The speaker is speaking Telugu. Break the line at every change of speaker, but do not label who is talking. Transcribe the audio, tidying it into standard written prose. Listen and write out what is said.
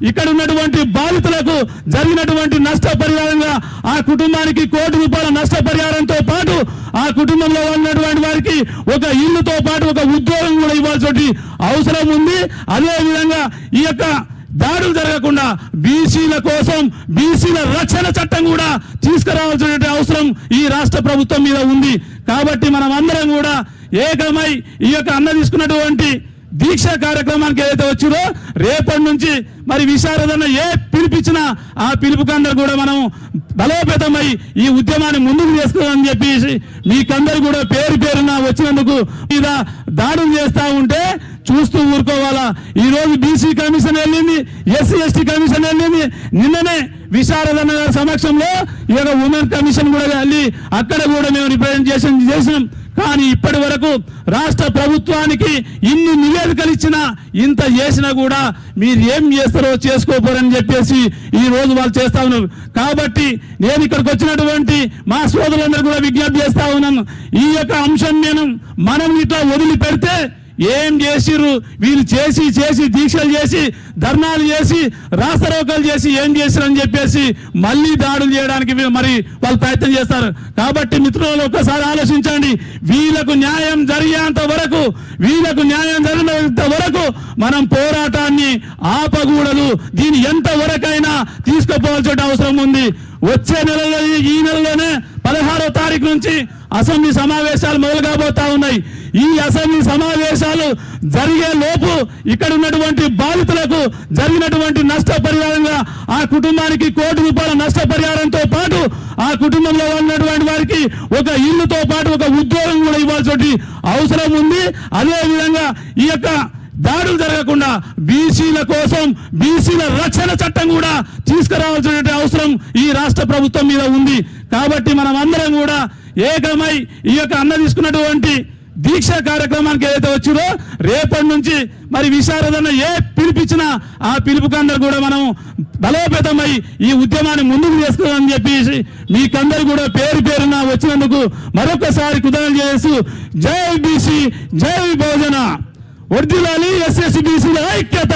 ఇక్కడ ఉన్నటువంటి బాధితులకు జరిగినటువంటి నష్టపరిహారంగా ఆ కుటుంబానికి ₹1 కోటి నష్టపరిహారంతో పాటు ఆ కుటుంబంలో ఉన్నటువంటి వారికి ఒక ఇల్లుతో పాటు ఒక ఉద్యోగం కూడా ఇవ్వాల్సిన అవసరం ఉంది. అదేవిధంగా ఈ యొక్క దాడులు జరగకుండా బీసీల కోసం బీసీల రక్షణ చట్టం కూడా తీసుకురావాల్సిన అవసరం ఈ రాష్ట్ర ప్రభుత్వం మీద ఉంది. కాబట్టి మనం అందరం కూడా ఏకమై ఈ యొక్క అన్న తీసుకున్నటువంటి దీక్ష కార్యక్రమానికి ఏదైతే వచ్చిందో రేపటి నుంచి మరి విశారదన్న ఏ పిలిపించినా ఆ పిలుపుకందరూ కూడా మనం బలోపేతమై ఈ ఉద్యమాన్ని ముందుకు తీసుకుని చెప్పేసి మీకందరూ కూడా పేరు పేరున వచ్చినందుకు మీద దాడులు చేస్తా ఉంటే చూస్తూ ఊరుకోవాలా. ఈ రోజు బీసీ కమిషన్ వెళ్ళింది, ఎస్సీ ఎస్టీ కమిషన్ వెళ్ళింది, నిన్ననే విశారదన్న గారి సమక్షంలో ఈ యొక్క ఉమెన్ కమిషన్ కూడా వెళ్ళి అక్కడ కూడా మేము రిప్రజెంటేషన్ చేసినాం. కానీ ఇప్పటి వరకు రాష్ట్ర ప్రభుత్వానికి ఇన్ని నివేదికలు ఇచ్చినా ఇంత చేసినా కూడా మీరు ఏం చేస్తారో చేసుకోపోరని చెప్పేసి ఈ రోజు వాళ్ళు చేస్తా ఉన్నారు. కాబట్టి నేను ఇక్కడికి వచ్చినటువంటి మా సోదరులందరూ కూడా విజ్ఞప్తి చేస్తా ఉన్నాను. ఈ యొక్క అంశం మనం ఇట్లా వదిలిపెడితే ఏం చేసిర్రు వీళ్ళు చేసి దీక్షలు చేసి ధర్నాలు చేసి రాస్తారోకలు చేసి ఏం చేసిరని చెప్పేసి మళ్ళీ దాడులు చేయడానికి మరి వాళ్ళు ప్రయత్నం చేస్తారు. కాబట్టి మిత్రులు ఒక్కసారి ఆలోచించండి. వీళ్ళకు న్యాయం జరిగేంత వరకు మనం పోరాటాన్ని ఆపకూడదు. దీని ఎంత వరకైనా తీసుకుపోవాల్సిన అవసరం ఉంది. వచ్చే నెలలో ఈ నెలలోనే 16వ తారీఖు నుంచి అసెంబ్లీ సమావేశాలు మొదలు కాబోతా ఉన్నాయి. ఈ అసెంబ్లీ సమావేశాలు జరిగే లోపు ఇక్కడ ఉన్నటువంటి బాధితులకు జరిగినటువంటి నష్టపరిహారంగా ఆ కుటుంబానికి ₹1 కోటి నష్టపరిహారంతో పాటు ఆ కుటుంబంలో ఉన్నటువంటి వారికి ఒక ఇల్లుతో పాటు ఒక ఉద్యోగం కూడా ఇవ్వాల్సిన అవసరం ఉంది. అదేవిధంగా ఈ యొక్క దాడులు జరగకుండా బీసీల కోసం బీసీల రక్షణ చట్టం కూడా తీసుకురావాల్సిన అవసరం ఈ రాష్ట్ర ప్రభుత్వం మీద ఉంది. కాబట్టి మనం అందరం కూడా ఏకమై ఈ యొక్క అన్న తీసుకున్నటువంటి దీక్ష కార్యక్రమానికి ఏదైతే వచ్చిందో రేపటి నుంచి మరి విశారదన్న ఏ పిలిపించినా ఆ పిలుపుకందరూ కూడా మనం బలోపేతమై ఈ ఉద్యమాన్ని ముందుకు తీసుకుని చెప్పేసి మీకందరూ కూడా పేరు పేరున వచ్చినందుకు మరొకసారి కృతజ్ఞతలు చేస్తూ జై బీసీ జై బహుజన వర్ధిల్లాలి ఎస్ఎస్సీ బీసీల ఐక్యత.